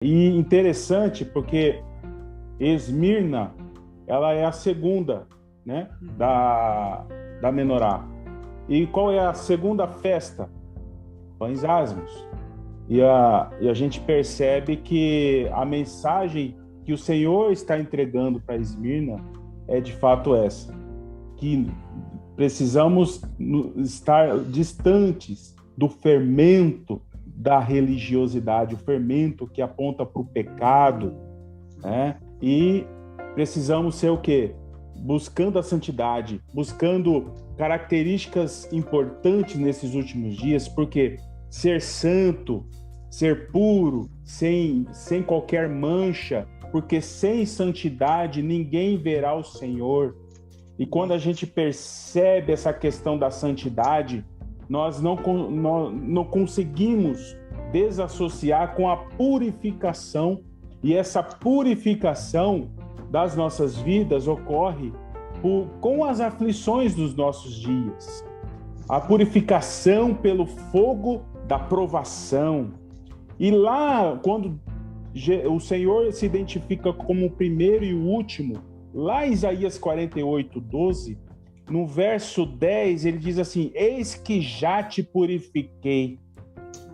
E interessante porque Esmirna, ela é a segunda, né, da menorá. E qual é a segunda festa? Pães asmos. E a gente percebe que a mensagem que o Senhor está entregando para Esmirna é de fato essa, que precisamos estar distantes do fermento da religiosidade, o fermento que aponta para o pecado, né? E precisamos ser o quê? Buscando a santidade, buscando características importantes nesses últimos dias, porque ser santo, ser puro, sem qualquer mancha, porque sem santidade ninguém verá o Senhor. E quando a gente percebe essa questão da santidade, nós não conseguimos desassociar com a purificação. E essa purificação das nossas vidas ocorre com as aflições dos nossos dias. A purificação pelo fogo da provação. E lá, quando o Senhor se identifica como o primeiro e o último, lá em Isaías 48:12, no verso 10, ele diz assim: eis que já te purifiquei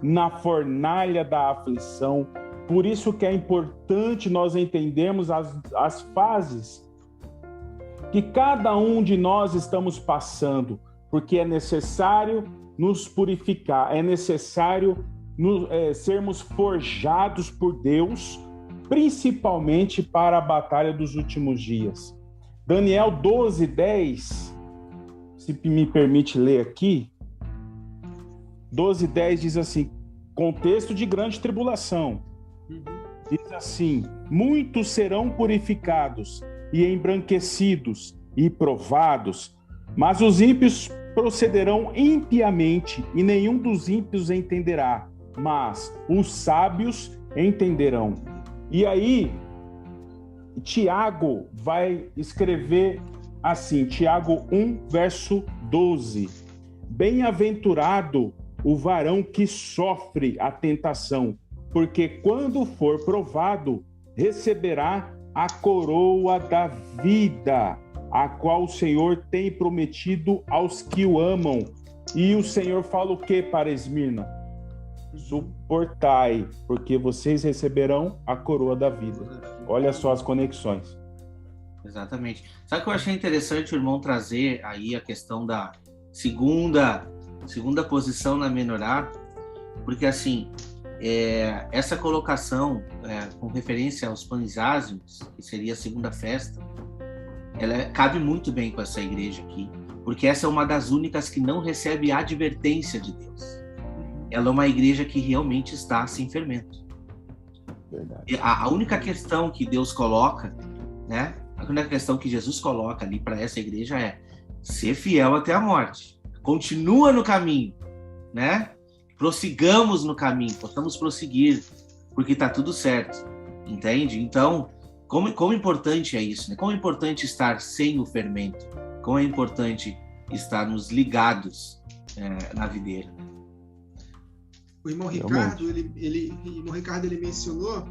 na fornalha da aflição. Por isso que é importante nós entendermos as fases que cada um de nós estamos passando, porque é necessário nos purificar, é necessário sermos forjados por Deus, principalmente para a batalha dos últimos dias. Daniel 12:10, se me permite ler aqui, 12:10 diz assim, contexto de grande tribulação, diz assim: muitos serão purificados e embranquecidos e provados, mas os ímpios procederão impiamente e nenhum dos ímpios entenderá, mas os sábios entenderão. E aí, Tiago vai escrever assim, Tiago 1, verso 12. Bem-aventurado o varão que sofre a tentação, porque quando for provado, receberá a coroa da vida, a qual o Senhor tem prometido aos que o amam. E o Senhor fala o que para Esmirna? Suportai, porque vocês receberão a coroa da vida. Olha só as conexões. Exatamente. Sabe o que eu achei interessante o irmão trazer aí a questão da segunda posição na menorá? Porque assim, essa colocação com referência aos pães ázimos, que seria a segunda festa, ela cabe muito bem com essa igreja aqui, porque essa é uma das únicas que não recebe advertência de Deus. Ela é uma igreja que realmente está sem fermento. Verdade. A única questão que Deus coloca, né? A única questão que Jesus coloca ali para essa igreja é ser fiel até a morte. Continua no caminho, né? Prossigamos no caminho, possamos prosseguir, porque está tudo certo, entende? Então, como importante é isso, né? Como é importante estar sem o fermento, como é importante estarmos ligados na videira. O irmão Ricardo, ele mencionou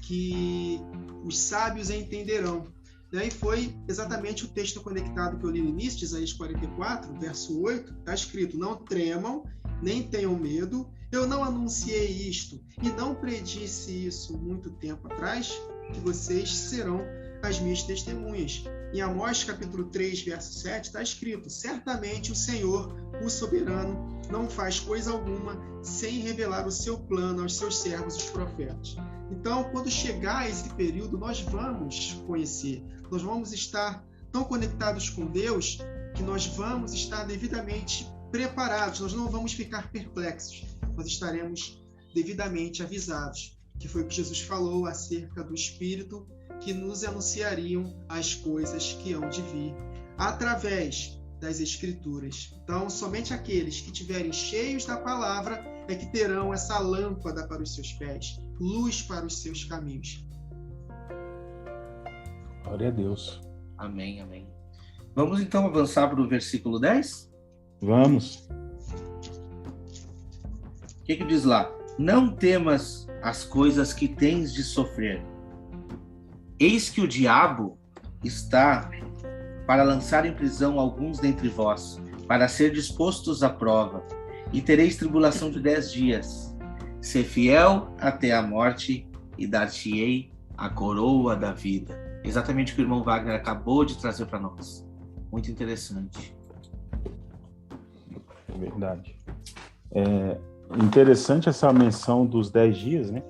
que os sábios entenderão. E foi exatamente o texto conectado que eu li no início, de Isaías 44, verso 8, está escrito: não tremam, nem tenham medo, eu não anunciei isto e não predisse isso muito tempo atrás, que vocês serão as minhas testemunhas. Em Amós capítulo 3, verso 7, está escrito: certamente o Senhor, o soberano, não faz coisa alguma sem revelar o seu plano aos seus servos, os profetas. Então, quando chegar esse período, nós vamos conhecer, nós vamos estar tão conectados com Deus que nós vamos estar devidamente preparados, nós não vamos ficar perplexos, nós estaremos devidamente avisados, que foi o que Jesus falou acerca do Espírito, que nos anunciariam as coisas que hão de vir através das Escrituras. Então, somente aqueles que estiverem cheios da palavra é que terão essa lâmpada para os seus pés, luz para os seus caminhos. Glória a Deus. Amém, amém. Vamos então avançar para o versículo 10? Vamos. O que diz lá? não temas as coisas que tens de sofrer. Eis que o diabo está para lançar em prisão alguns dentre vós, para ser dispostos à prova, e tereis tribulação de 10 dias. Ser fiel até a morte, e dar-te-ei a coroa da vida. Exatamente o que o irmão Wagner acabou de trazer para nós. Muito interessante. Verdade. É interessante essa menção dos 10 dias, né?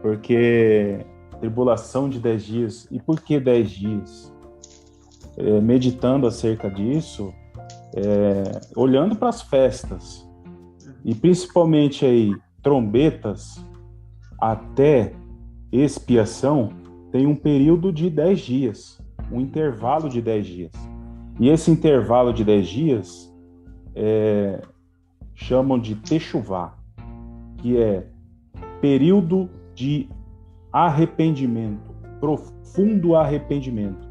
Porque tribulação de 10 dias. E por que 10 dias? Meditando acerca disso, olhando para as festas, e principalmente aí, trombetas, até expiação, tem um período de 10 dias, um intervalo de 10 dias. E esse intervalo de 10 dias chamam de techuvá, que é período de arrependimento, profundo arrependimento.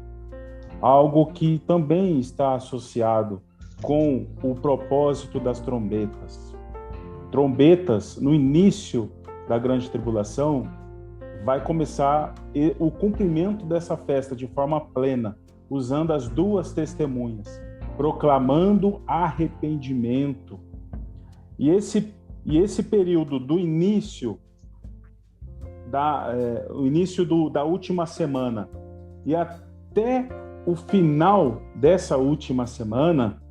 Algo que também está associado com o propósito das trombetas. Trombetas, no início da grande tribulação, vai começar o cumprimento dessa festa de forma plena, usando as duas testemunhas, proclamando arrependimento. E esse período do início da última semana e até o final dessa última semana,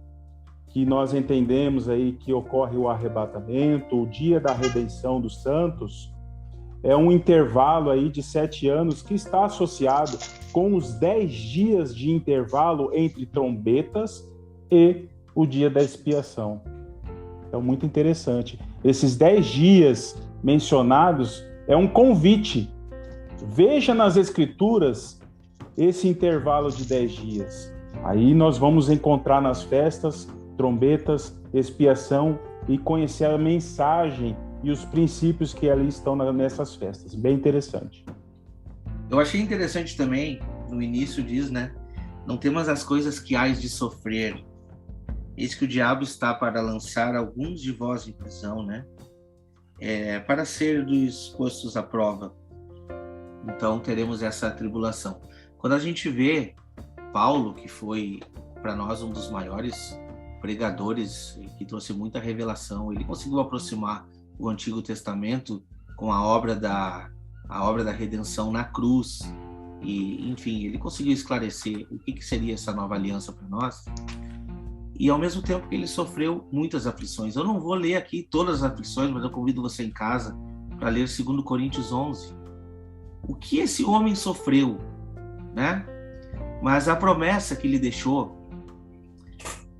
que nós entendemos aí que ocorre o arrebatamento, o dia da redenção dos santos, é um intervalo aí de 7 anos que está associado com os 10 dias de intervalo entre trombetas e o dia da expiação. Então, muito interessante. Esses 10 dias mencionados é um convite. Veja nas Escrituras esse intervalo de 10 dias. Aí nós vamos encontrar nas festas, trombetas, expiação e conhecer a mensagem e os princípios que ali estão nessas festas. Bem interessante. Eu achei interessante também, no início diz, né? Não temas as coisas que hás de sofrer. Eis que o diabo está para lançar alguns de vós em prisão, né? Para ser expostos à prova. Então teremos essa tribulação. Quando a gente vê Paulo, que foi para nós um dos maiores pregadores, que trouxe muita revelação, ele conseguiu aproximar o Antigo Testamento com a obra da redenção na cruz, e enfim, ele conseguiu esclarecer o que seria essa nova aliança para nós, e ao mesmo tempo que ele sofreu muitas aflições. Eu não vou ler aqui todas as aflições, mas eu convido você em casa para ler 2 Coríntios 11. O que esse homem sofreu, né? Mas a promessa que ele deixou,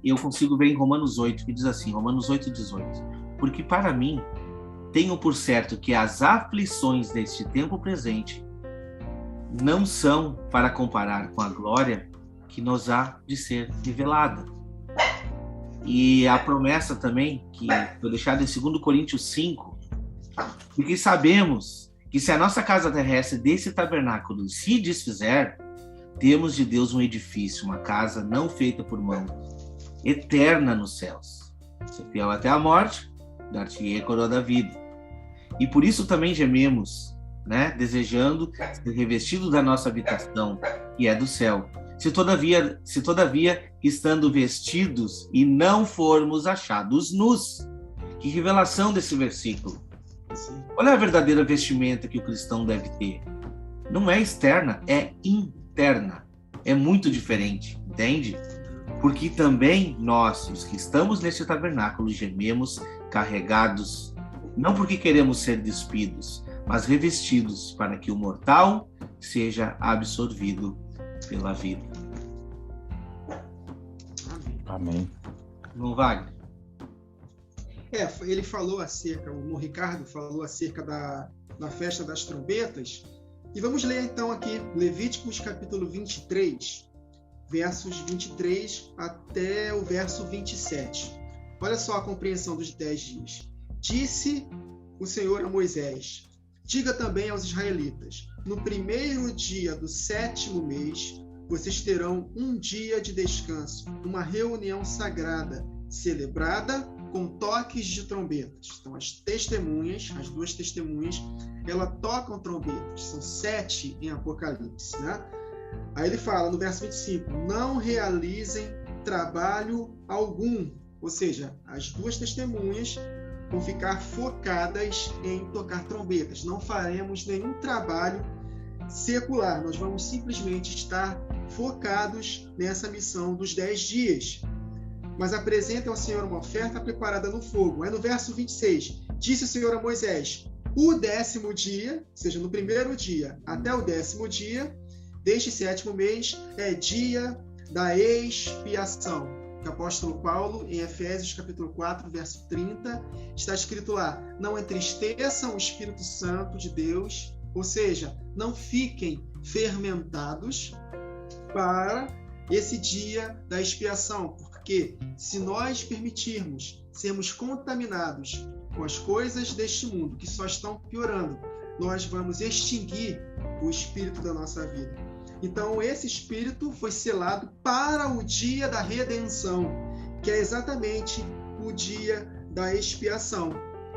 eu consigo ver em Romanos 8, que diz assim, Romanos 8:18, porque para mim tenho por certo que as aflições deste tempo presente não são para comparar com a glória que nos há de ser revelada. E a promessa também, que foi deixada em 2 Coríntios 5, porque sabemos que se a nossa casa terrestre desse tabernáculo se desfizer, temos de Deus um edifício, uma casa não feita por mãos, eterna nos céus. Ser fiel até a morte, dar-te-ei a coroa da vida. E por isso também gememos, né, desejando ser revestido da nossa habitação, que é do céu. Se todavia, estando vestidos e não formos achados nus. Que revelação desse versículo. Qual é a verdadeira vestimenta que o cristão deve ter? Não é externa, é interna. É muito diferente, entende? Porque também nós, os que estamos neste tabernáculo, gememos carregados, não porque queremos ser despidos, mas revestidos para que o mortal seja absorvido pela vida. Amém. Não, Wagner? Ele falou acerca, o Ricardo falou acerca da festa das trombetas. E vamos ler então aqui Levíticos capítulo 23, versos 23 até o verso 27. Olha só a compreensão dos 10 dias. Disse o Senhor a Moisés: diga também aos israelitas: no primeiro dia do 7º mês, vocês terão um dia de descanso, uma reunião sagrada, celebrada com toques de trombetas. Então, as testemunhas, as duas testemunhas, elas tocam trombetas. São 7 em Apocalipse, né? Aí ele fala no verso 25, não realizem trabalho algum. Ou seja, as duas testemunhas vão ficar focadas em tocar trombetas. Não faremos nenhum trabalho secular. Nós vamos simplesmente estar focados nessa missão dos 10 dias. Mas apresentem ao Senhor uma oferta preparada no fogo. Aí no verso 26, disse o Senhor a Moisés, o 10º dia, ou seja, no primeiro dia até o 10º dia, deste 7º mês, é dia da expiação. O apóstolo Paulo, em Efésios capítulo 4, verso 30, está escrito lá, não entristeçam o Espírito Santo de Deus, ou seja, não fiquem fermentados para esse dia da expiação, porque se nós permitirmos sermos contaminados com as coisas deste mundo, que só estão piorando, nós vamos extinguir o espírito da nossa vida. Então, esse espírito foi selado para o dia da redenção, que é exatamente o dia da expiação,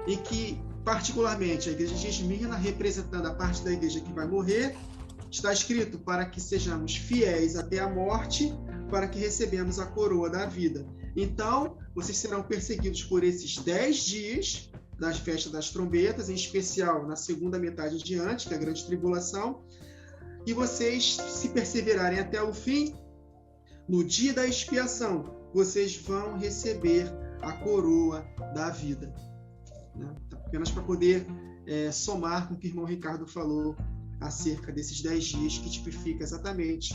em que, particularmente, a igreja de Esmirna, representando a parte da igreja que vai morrer, está escrito para que sejamos fiéis até a morte, para que recebamos a coroa da vida. Então, vocês serão perseguidos por esses 10 dias das festas das trombetas, em especial na segunda metade em diante, que é a grande tribulação, e vocês, se perseverarem até o fim, no dia da expiação, vocês vão receber a coroa da vida. Né? Apenas para poder somar com o que o irmão Ricardo falou acerca desses 10 dias, que tipifica exatamente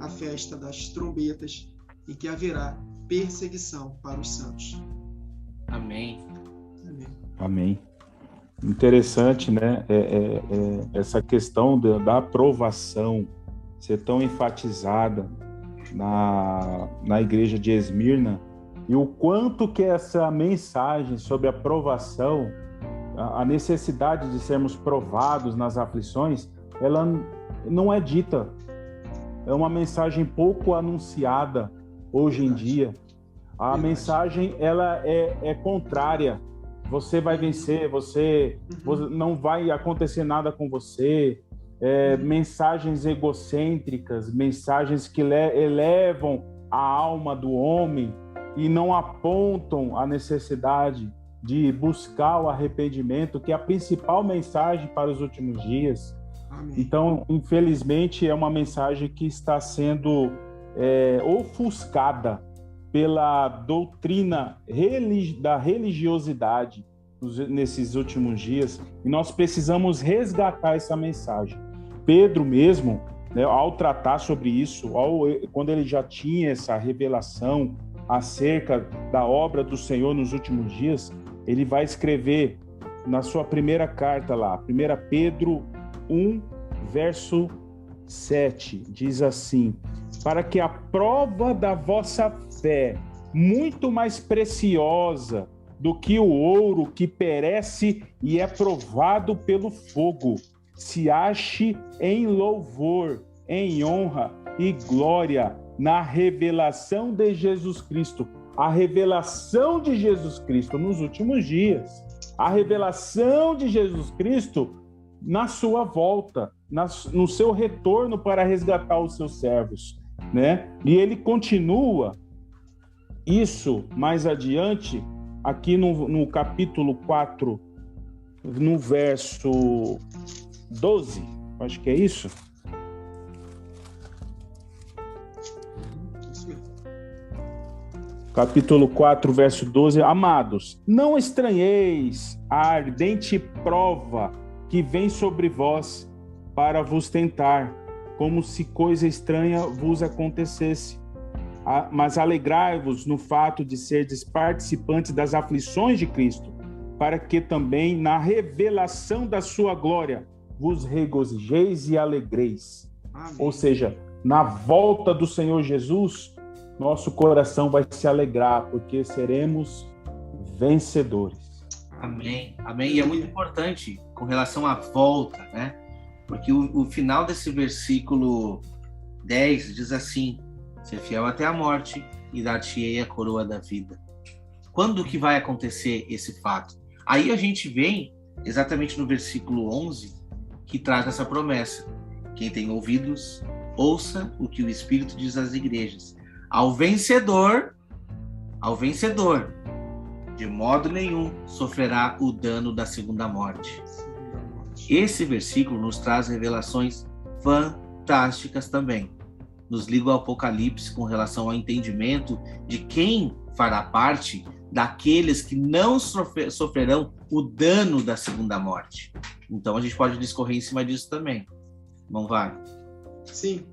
a festa das trombetas, em que haverá perseguição para os santos. Amém. Amém. Amém. Interessante, né? Essa questão da aprovação ser tão enfatizada na igreja de Esmirna, e o quanto que essa mensagem sobre aprovação, a necessidade de sermos provados nas aflições, ela não é dita. É uma mensagem pouco anunciada hoje em dia. A mensagem, ela é contrária. Você vai vencer, você não vai acontecer nada com você. Mensagens egocêntricas, mensagens que elevam a alma do homem e não apontam a necessidade de buscar o arrependimento, que é a principal mensagem para os últimos dias. Amém. Então, infelizmente, é uma mensagem que está sendo ofuscada pela doutrina da religiosidade nesses últimos dias, e nós precisamos resgatar essa mensagem. Pedro mesmo, né, ao tratar sobre isso, quando ele já tinha essa revelação acerca da obra do Senhor nos últimos dias, ele vai escrever na sua primeira carta lá, 1 Pedro 1, verso 7, diz assim: para que a prova da vossa fé, muito mais preciosa do que o ouro que perece e é provado pelo fogo, se ache em louvor, em honra e glória na revelação de Jesus Cristo. A revelação de Jesus Cristo nos últimos dias. A revelação de Jesus Cristo na sua volta, no seu retorno para resgatar os seus servos, né? E ele continua isso mais adiante, aqui no capítulo 4, no verso 12, acho que é isso. Capítulo 4, verso 12. Amados, não estranheis a ardente prova que vem sobre vós para vos tentar, como se coisa estranha vos acontecesse. Mas alegrai-vos no fato de serdes participantes das aflições de Cristo, para que também na revelação da sua glória vos regozijeis e alegreis. Amém. Ou seja, na volta do Senhor Jesus, nosso coração vai se alegrar, porque seremos vencedores. Amém. Amém. E é muito importante com relação à volta, né? Porque o final desse versículo 10 diz assim: ser fiel até a morte e dar-te-ei a coroa da vida. Quando que vai acontecer esse fato? Aí a gente vem exatamente no versículo 11, que traz essa promessa. Quem tem ouvidos, ouça o que o Espírito diz às igrejas. Ao vencedor, de modo nenhum sofrerá o dano da segunda morte. Esse versículo nos traz revelações fantásticas também. Nos liga ao Apocalipse com relação ao entendimento de quem fará parte daqueles que não sofrerão o dano da segunda morte. Então a gente pode discorrer em cima disso também. Não vai? Sim.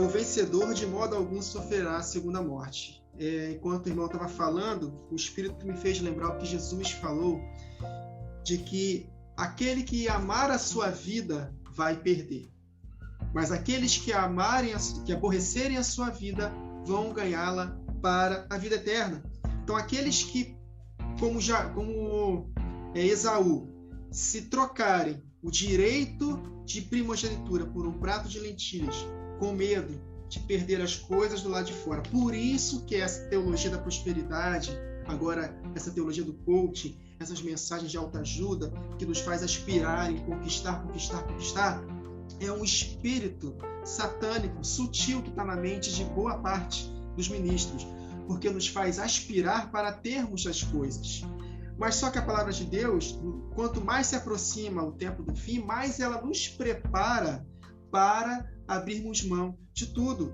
O vencedor de modo algum sofrerá a segunda morte. Enquanto o irmão estava falando, o Espírito me fez lembrar o que Jesus falou, de que aquele que amar a sua vida vai perder. Mas aqueles que aborrecerem a sua vida vão ganhá-la para a vida eterna. Então, aqueles que, como Esaú, se trocarem o direito de primogenitura por um prato de lentilhas, com medo de perder as coisas do lado de fora. Por isso que essa teologia da prosperidade, agora essa teologia do coaching, essas mensagens de autoajuda que nos faz aspirar em conquistar, é um espírito satânico, sutil, que está na mente de boa parte dos ministros, porque nos faz aspirar para termos as coisas. Mas só que a palavra de Deus, quanto mais se aproxima o tempo do fim, mais ela nos prepara para abrirmos mão de tudo.